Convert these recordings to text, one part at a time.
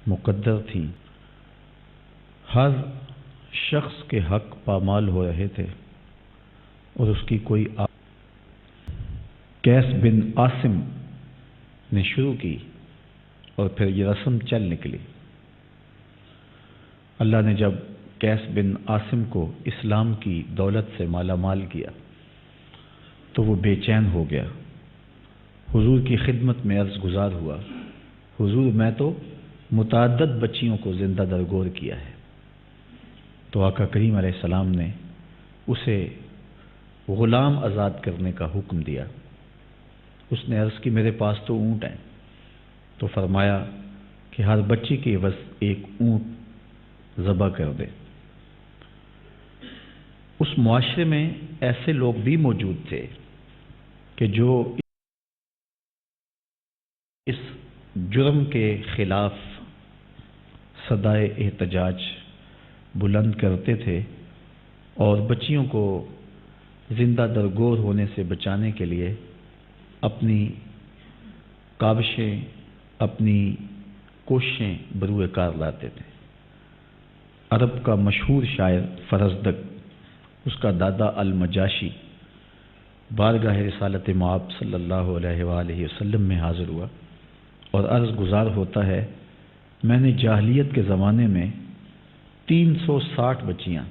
مقدر تھی، ہر شخص کے حق پامال ہو رہے تھے اور اس کی کوئی قیس بن عاصم نے شروع کی اور پھر یہ رسم چل نکلی۔ اللہ نے جب قیس بن عاصم کو اسلام کی دولت سے مالا مال کیا تو وہ بے چین ہو گیا، حضور کی خدمت میں عرض گزار ہوا، حضور میں تو متعدد بچیوں کو زندہ درگور کیا ہے۔ تو آقا کریم علیہ السلام نے اسے غلام آزاد کرنے کا حکم دیا۔ اس نے عرض کی میرے پاس تو اونٹ ہیں، تو فرمایا کہ ہر بچی کے عوض ایک اونٹ ذبح کر دے۔ اس معاشرے میں ایسے لوگ بھی موجود تھے کہ جو اس جرم کے خلاف صدائے احتجاج بلند کرتے تھے اور بچیوں کو زندہ درگور ہونے سے بچانے کے لیے اپنی کاوشیں، اپنی کوششیں بروئے کار لاتے تھے۔ عرب کا مشہور شاعر فرزدق، اس کا دادا المجاشی بارگاہ رسالت مآب صلی اللہ علیہ وآلہ وسلم میں حاضر ہوا اور عرض گزار ہوتا ہے، میں نے جاہلیت کے زمانے میں 360 بچیاں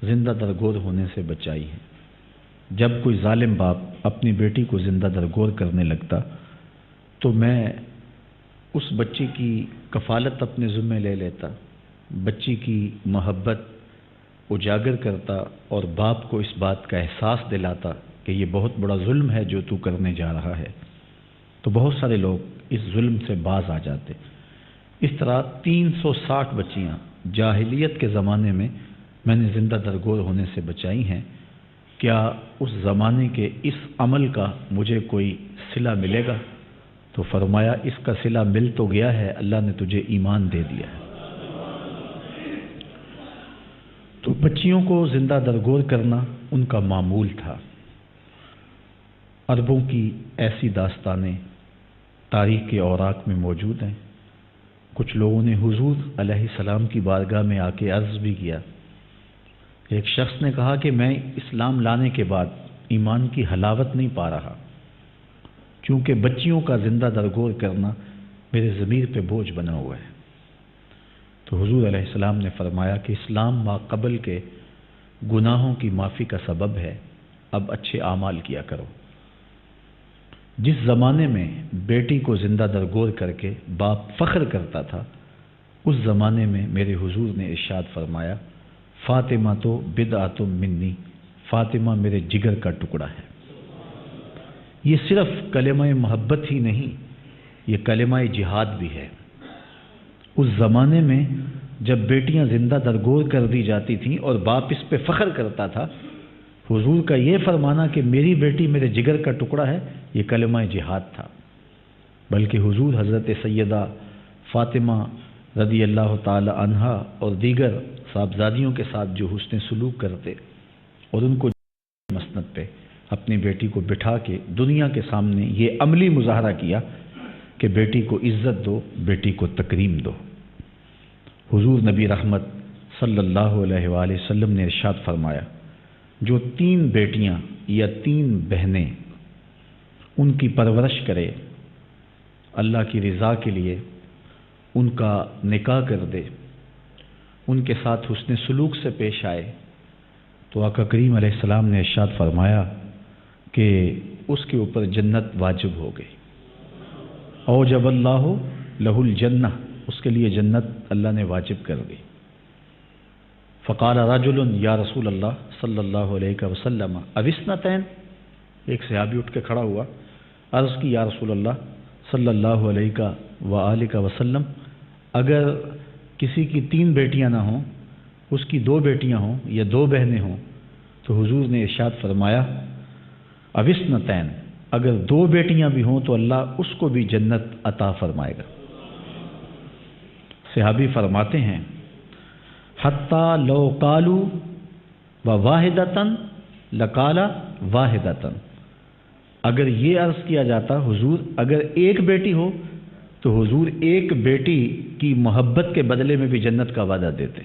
زندہ درگور ہونے سے بچائی ہیں۔ جب کوئی ظالم باپ اپنی بیٹی کو زندہ درگور کرنے لگتا تو میں اس بچی کی کفالت اپنے ذمہ لے لیتا، بچی کی محبت اجاگر کرتا اور باپ کو اس بات کا احساس دلاتا کہ یہ بہت بڑا ظلم ہے جو تو کرنے جا رہا ہے، تو بہت سارے لوگ اس ظلم سے باز آ جاتے۔ اس طرح 360 بچیاں جاہلیت کے زمانے میں نے زندہ درگور ہونے سے بچائی ہیں۔ کیا اس زمانے کے اس عمل کا مجھے کوئی صلہ ملے گا؟ تو فرمایا اس کا صلہ مل تو گیا ہے، اللہ نے تجھے ایمان دے دیا ہے۔ تو بچیوں کو زندہ درگور کرنا ان کا معمول تھا۔ عربوں کی ایسی داستانیں تاریخ کے اوراق میں موجود ہیں۔ کچھ لوگوں نے حضور علیہ السلام کی بارگاہ میں آ کے عرض بھی کیا۔ ایک شخص نے کہا کہ میں اسلام لانے کے بعد ایمان کی حلاوت نہیں پا رہا، کیونکہ بچیوں کا زندہ درگور کرنا میرے ضمیر پہ بوجھ بنا ہوا ہے۔ تو حضور علیہ السلام نے فرمایا کہ اسلام ما قبل کے گناہوں کی معافی کا سبب ہے، اب اچھے اعمال کیا کرو۔ جس زمانے میں بیٹی کو زندہ درگور کر کے باپ فخر کرتا تھا، اس زمانے میں میرے حضور نے ارشاد فرمایا، فاطمہ تو بدعۃ منی، فاطمہ میرے جگر کا ٹکڑا ہے۔ یہ صرف کلمہ محبت ہی نہیں، یہ کلمہ جہاد بھی ہے۔ اس زمانے میں جب بیٹیاں زندہ درگور کر دی جاتی تھیں اور باپ اس پہ فخر کرتا تھا، حضور کا یہ فرمانا کہ میری بیٹی میرے جگر کا ٹکڑا ہے، یہ کلمہ جہاد تھا۔ بلکہ حضور حضرت سیدہ فاطمہ رضی اللہ تعالی عنہا اور دیگر صاحبزادیوں کے ساتھ جو حسن سلوک کرتے اور ان کو مسند پہ اپنی بیٹی کو بٹھا کے دنیا کے سامنے یہ عملی مظاہرہ کیا کہ بیٹی کو عزت دو، بیٹی کو تکریم دو۔ حضور نبی رحمت صلی اللہ علیہ وآلہ وسلم نے ارشاد فرمایا، جو 3 بیٹیاں یا 3 بہنیں ان کی پرورش کرے، اللہ کی رضا کے لیے ان کا نکاح کر دے، ان کے ساتھ حسن سلوک سے پیش آئے، تو آقا کریم علیہ السلام نے ارشاد فرمایا کہ اس کے اوپر جنت واجب ہو گئی۔ اوجب اللہ لہ الجنہ، اس کے لیے جنت اللہ نے واجب کر دی۔ فقال رجل یا رسول اللہ صلی اللہ علیہ وسلم اوسنتین، ایک صحابی اٹھ کے کھڑا ہوا، عرض کی یا رسول اللہ صلی اللہ علیہ وآلہ وسلم، اگر کسی کی 3 بیٹیاں نہ ہوں، اس کی 2 بیٹیاں ہوں یا 2 بہنیں ہوں، تو حضور نے ارشاد فرمایا اوسنتین، اگر 2 بیٹیاں بھی ہوں تو اللہ اس کو بھی جنت عطا فرمائے گا۔ صحابی فرماتے ہیں حتیٰ لو قالوا واحدۃ لقال واحدۃ، اگر یہ عرض کیا جاتا حضور اگر ایک بیٹی ہو تو حضور ایک بیٹی کی محبت کے بدلے میں بھی جنت کا وعدہ دیتے۔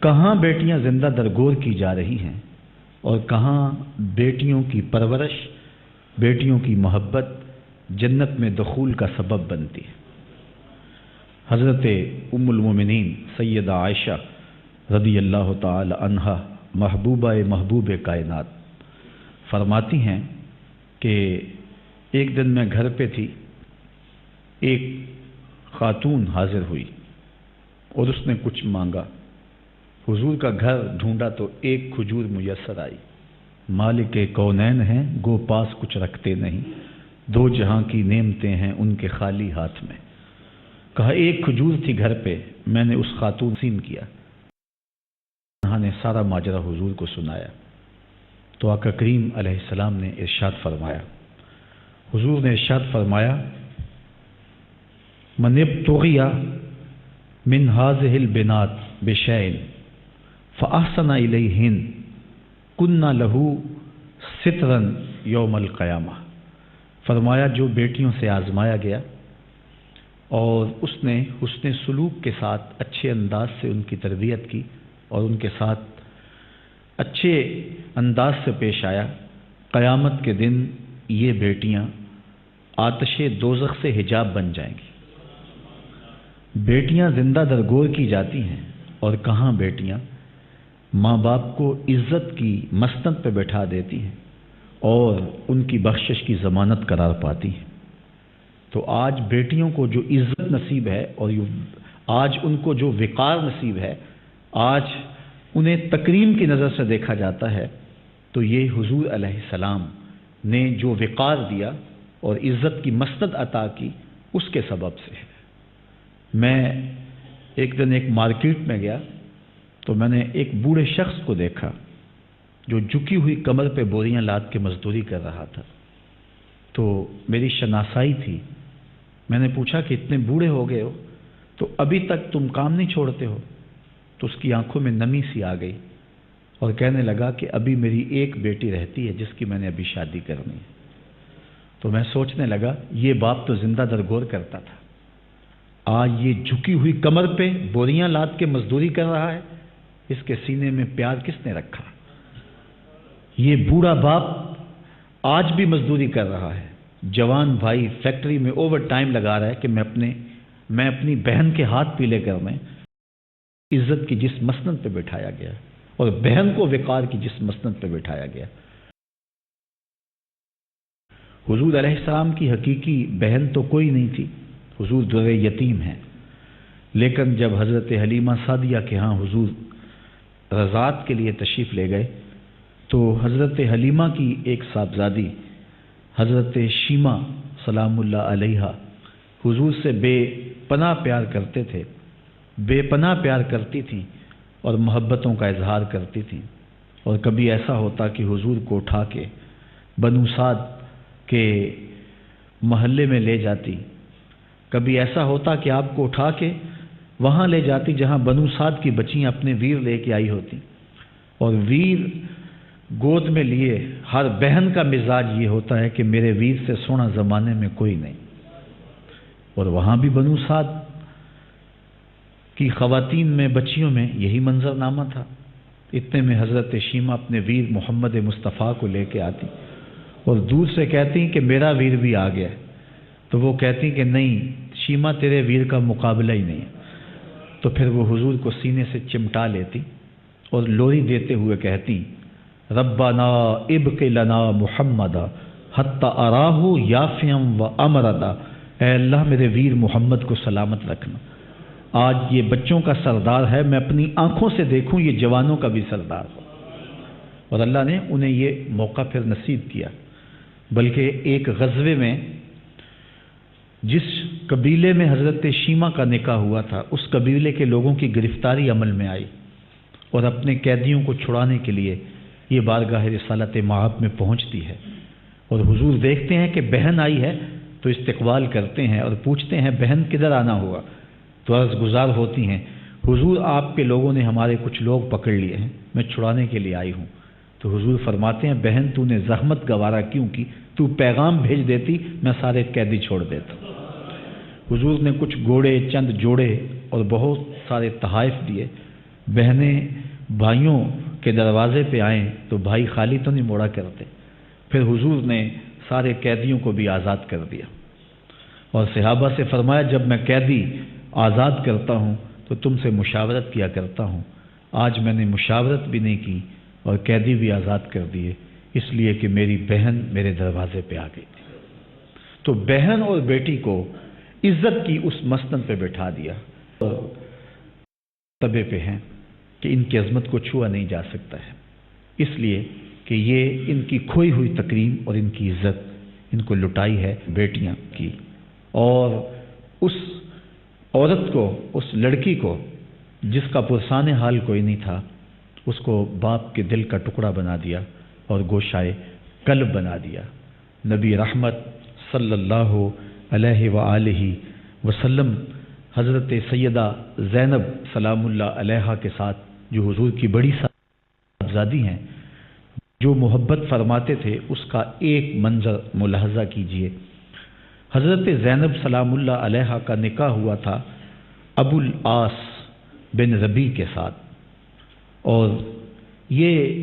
کہاں بیٹیاں زندہ درگور کی جا رہی ہیں اور کہاں بیٹیوں کی پرورش، بیٹیوں کی محبت جنت میں دخول کا سبب بنتی ہے۔ حضرت ام المومنین سیدہ عائشہ رضی اللہ تعالی عنہا محبوبہ محبوب کائنات فرماتی ہیں کہ ایک دن میں گھر پہ تھی، ایک خاتون حاضر ہوئی اور اس نے کچھ مانگا۔ حضور کا گھر ڈھونڈا تو ایک کھجور میسر آئی۔ مالک کونین ہیں گو پاس کچھ رکھتے نہیں، دو جہاں کی نعمتیں ہیں ان کے خالی ہاتھ میں۔ کہا ایک کھجور تھی گھر پہ، میں نے اس خاتون سین کیا۔ انہوں نے سارا ماجرا حضور کو سنایا تو آقا کریم علیہ السلام نے ارشاد فرمایا، حضور نے ارشاد فرمایا من ابتغی من هذه البنات بشیء فاحسن الیہن کنا لہ سترا یوم القیامہ۔ فرمایا جو بیٹیوں سے آزمایا گیا اور اس نے حسن سلوک کے ساتھ اچھے انداز سے ان کی تربیت کی اور ان کے ساتھ اچھے انداز سے پیش آیا، قیامت کے دن یہ بیٹیاں آتش دوزخ سے حجاب بن جائیں گی۔ بیٹیاں زندہ درگور کی جاتی ہیں اور کہاں بیٹیاں ماں باپ کو عزت کی مسند پہ بٹھا دیتی ہیں اور ان کی بخشش کی ضمانت قرار پاتی ہیں۔ تو آج بیٹیوں کو جو عزت نصیب ہے اور آج ان کو جو وقار نصیب ہے، آج انہیں تکریم کی نظر سے دیکھا جاتا ہے، تو یہ حضور علیہ السلام نے جو وقار دیا اور عزت کی مسند عطا کی اس کے سبب سے ہے۔ میں ایک دن ایک مارکیٹ میں گیا تو میں نے ایک بوڑھے شخص کو دیکھا جو جھکی ہوئی کمر پہ بوریاں لاد کے مزدوری کر رہا تھا۔ تو میری شناسائی تھی، میں نے پوچھا کہ اتنے بوڑھے ہو گئے ہو تو ابھی تک تم کام نہیں چھوڑتے ہو؟ تو اس کی آنکھوں میں نمی سی آ گئی اور کہنے لگا کہ ابھی میری ایک بیٹی رہتی ہے جس کی میں نے ابھی شادی کرنی ہے۔ تو میں سوچنے لگا یہ باپ تو زندہ درگور کرتا تھا، آج یہ جھکی ہوئی کمر پہ بوریاں لاد کے مزدوری کر رہا ہے، اس کے سینے میں پیار کس نے رکھا؟ یہ بوڑھا باپ آج بھی مزدوری کر رہا ہے، جوان بھائی فیکٹری میں اوور ٹائم لگا رہا ہے کہ میں اپنی بہن کے ہاتھ پیلے کر میں عزت کی جس مسند پہ بٹھایا گیا اور بہن کو وقار کی جس مسند پہ بٹھایا گیا۔ حضور علیہ السلام کی حقیقی بہن تو کوئی نہیں تھی، حضور در یتیم ہیں، لیکن جب حضرت حلیمہ سعدیہ کے ہاں حضور رضاعت کے لیے تشریف لے گئے تو حضرت حلیمہ کی ایک صاحبزادی حضرت شیمہ سلام اللہ علیہا حضور سے بے پناہ پیار کرتے تھے، بے پناہ پیار کرتی تھیں اور محبتوں کا اظہار کرتی تھیں، اور کبھی ایسا ہوتا کہ حضور کو اٹھا کے بنو سعد کے محلے میں لے جاتی، کبھی ایسا ہوتا کہ آپ کو اٹھا کے وہاں لے جاتی جہاں بنو سعد کی بچیاں اپنے ویر لے کے آئی ہوتی، اور ویر گود میں لیے ہر بہن کا مزاج یہ ہوتا ہے کہ میرے ویر سے سونا زمانے میں کوئی نہیں، اور وہاں بھی بنو سعد کی خواتین میں بچیوں میں یہی منظرنامہ تھا۔ اتنے میں حضرت شیمہ اپنے ویر محمد مصطفیٰ کو لے کے آتی اور دور سے کہتی کہ میرا ویر بھی آ گیا، تو وہ کہتی کہ نہیں شیمہ تیرے ویر کا مقابلہ ہی نہیں ہے، تو پھر وہ حضور کو سینے سے چمٹا لیتی اور لوری دیتے ہوئے کہتی ربنا ابق لنا محمدا حتی اراہ یافیم و امردا، اے اللہ میرے ویر محمد کو سلامت رکھنا، آج یہ بچوں کا سردار ہے، میں اپنی آنکھوں سے دیکھوں یہ جوانوں کا بھی سردار ہو، اور اللہ نے انہیں یہ موقع پھر نصیب کیا۔ بلکہ ایک غزوے میں جس قبیلے میں حضرت شیمہ کا نکاح ہوا تھا اس قبیلے کے لوگوں کی گرفتاری عمل میں آئی اور اپنے قیدیوں کو چھڑانے کے لیے یہ بارگاہ رسالت مآب میں پہنچتی ہے، اور حضور دیکھتے ہیں کہ بہن آئی ہے تو استقبال کرتے ہیں اور پوچھتے ہیں بہن کدھر آنا ہوگا، تو عرض گزار ہوتی ہیں حضور آپ کے لوگوں نے ہمارے کچھ لوگ پکڑ لیے ہیں، میں چھڑانے کے لیے آئی ہوں۔ تو حضور فرماتے ہیں بہن تو نے زحمت گوارا کیوں کی، تو پیغام بھیج دیتی میں سارے قیدی چھوڑ دیتا۔ حضور نے کچھ گھوڑے، چند جوڑے اور بہت سارے تحائف دیے۔ بہنیں بھائیوں کے دروازے پہ آئیں تو بھائی خالی تو نہیں موڑا کرتے۔ پھر حضور نے سارے قیدیوں کو بھی آزاد کر دیا اور صحابہ سے فرمایا جب میں قیدی آزاد کرتا ہوں تو تم سے مشاورت کیا کرتا ہوں، آج میں نے مشاورت بھی نہیں کی اور قیدی بھی آزاد کر دیے، اس لیے کہ میری بہن میرے دروازے پہ آ گئی تھی۔ تو بہن اور بیٹی کو عزت کی اس مسند پہ بٹھا دیا اور تبے پہ ہیں کہ ان کی عظمت کو چھوا نہیں جا سکتا ہے، اس لیے کہ یہ ان کی کھوئی ہوئی تکریم اور ان کی عزت ان کو لٹائی ہے بیٹیاں کی، اور اس عورت کو، اس لڑکی کو جس کا پرسان حال کوئی نہیں تھا، اس کو باپ کے دل کا ٹکڑا بنا دیا اور گوشائے قلب بنا دیا۔ نبی رحمت صلی اللہ علیہ وآلہ وسلم حضرت سیدہ زینب سلام اللہ علیہا کے ساتھ جو حضور کی بڑی صاحبزادی ہیں، جو محبت فرماتے تھے، اس کا ایک منظر ملاحظہ کیجئے۔ حضرت زینب سلام اللہ علیہا کا نکاح ہوا تھا ابو العاص بن ربیع کے ساتھ، اور یہ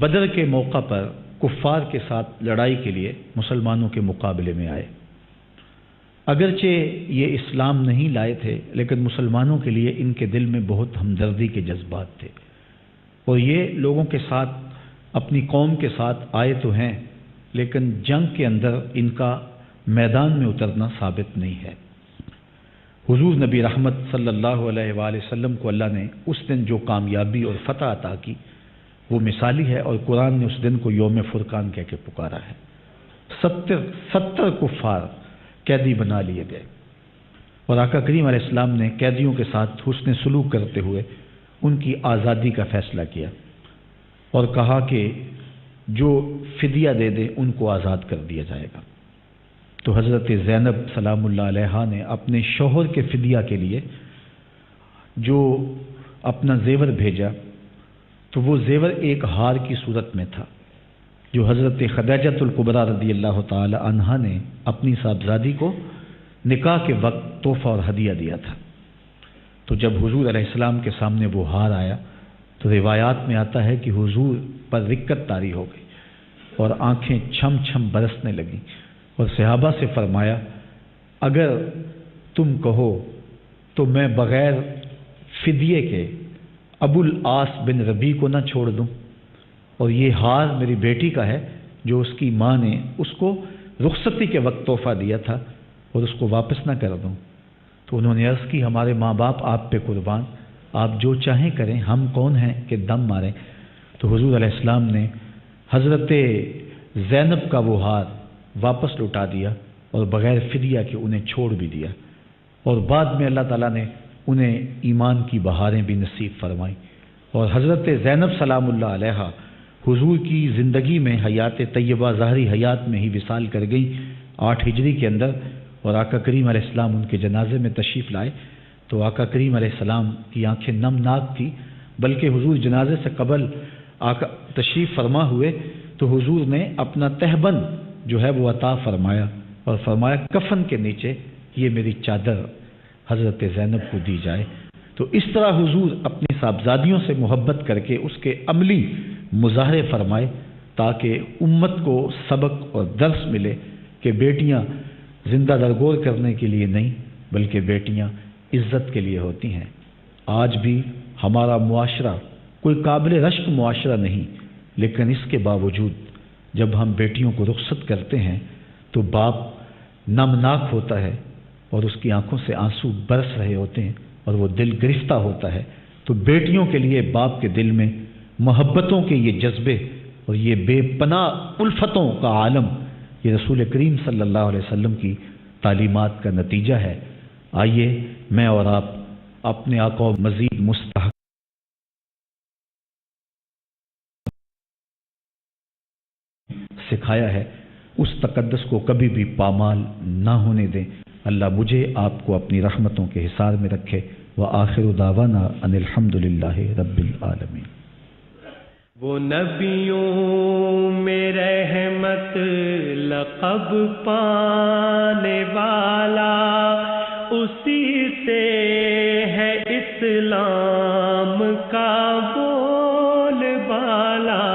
بدر کے موقع پر کفار کے ساتھ لڑائی کے لیے مسلمانوں کے مقابلے میں آئے۔ اگرچہ یہ اسلام نہیں لائے تھے، لیکن مسلمانوں کے لیے ان کے دل میں بہت ہمدردی کے جذبات تھے، اور یہ لوگوں کے ساتھ، اپنی قوم کے ساتھ آئے تو ہیں، لیکن جنگ کے اندر ان کا میدان میں اترنا ثابت نہیں ہے۔ حضور نبی رحمت صلی اللہ علیہ وآلہ وسلم کو اللہ نے اس دن جو کامیابی اور فتح عطا کی وہ مثالی ہے، اور قرآن نے اس دن کو یوم فرقان کہہ کے پکارا ہے۔ 70 کفار قیدی بنا لیے گئے، اور آقا کریم علیہ السلام نے قیدیوں کے ساتھ حسن سلوک کرتے ہوئے ان کی آزادی کا فیصلہ کیا اور کہا کہ جو فدیہ دے دے ان کو آزاد کر دیا جائے گا۔ تو حضرت زینب سلام اللہ علیہا نے اپنے شوہر کے فدیہ کے لیے جو اپنا زیور بھیجا، تو وہ زیور ایک ہار کی صورت میں تھا جو حضرت خدیجہ الکبریٰ رضی اللہ تعالی عنہا نے اپنی صاحبزادی کو نکاح کے وقت تحفہ اور ہدیہ دیا تھا۔ تو جب حضور علیہ السلام کے سامنے وہ ہار آیا تو روایات میں آتا ہے کہ حضور پر رقت طاری ہو گئی اور آنکھیں چھم چھم برسنے لگیں، اور صحابہ سے فرمایا اگر تم کہو تو میں بغیر فدیے کے ابو العاص بن ربیع کو نہ چھوڑ دوں، اور یہ ہار میری بیٹی کا ہے جو اس کی ماں نے اس کو رخصتی کے وقت تحفہ دیا تھا، اور اس کو واپس نہ کر دوں۔ تو انہوں نے عرض کی ہمارے ماں باپ آپ پہ قربان، آپ جو چاہیں کریں، ہم کون ہیں کہ دم ماریں۔ تو حضور علیہ السلام نے حضرت زینب کا وہ ہار واپس لوٹا دیا اور بغیر فدیہ کے انہیں چھوڑ بھی دیا، اور بعد میں اللہ تعالیٰ نے انہیں ایمان کی بہاریں بھی نصیب فرمائیں، اور حضرت زینب سلام اللہ علیہا حضور کی زندگی میں حیات طیبہ ظاہری حیات میں ہی وصال کر گئی 8 ہجری کے اندر، اور آقا کریم علیہ السلام ان کے جنازے میں تشریف لائے تو آقا کریم علیہ السلام کی آنکھیں نمناک تھی، بلکہ حضور جنازے سے قبل آقا تشریف فرما ہوئے تو حضور نے اپنا تہبند جو ہے وہ عطا فرمایا اور فرمایا کفن کے نیچے یہ میری چادر حضرت زینب کو دی جائے۔ تو اس طرح حضور اپنی صاحبزادیوں سے محبت کر کے اس کے عملی مظاہرے فرمائے تاکہ امت کو سبق اور درس ملے کہ بیٹیاں زندہ درگور کرنے کے لیے نہیں بلکہ بیٹیاں عزت کے لیے ہوتی ہیں۔ آج بھی ہمارا معاشرہ کوئی قابل رشک معاشرہ نہیں، لیکن اس کے باوجود جب ہم بیٹیوں کو رخصت کرتے ہیں تو باپ نمناک ہوتا ہے اور اس کی آنکھوں سے آنسو برس رہے ہوتے ہیں اور وہ دل گرفتہ ہوتا ہے۔ تو بیٹیوں کے لیے باپ کے دل میں محبتوں کے یہ جذبے اور یہ بے پناہ الفتوں کا عالم یہ رسول کریم صلی اللہ علیہ وسلم کی تعلیمات کا نتیجہ ہے۔ آئیے میں اور آپ اپنے آقا مزید مستحق سکھایا ہے اس تقدس کو کبھی بھی پامال نہ ہونے دیں۔ اللہ مجھے آپ کو اپنی رحمتوں کے حصار میں رکھے۔ وآخر دعوانا ان الحمد للہ رب العالمین۔ وہ نبیوں میں رحمت لقب پانے والا اسی سے ہے اسلام کا بول بالا،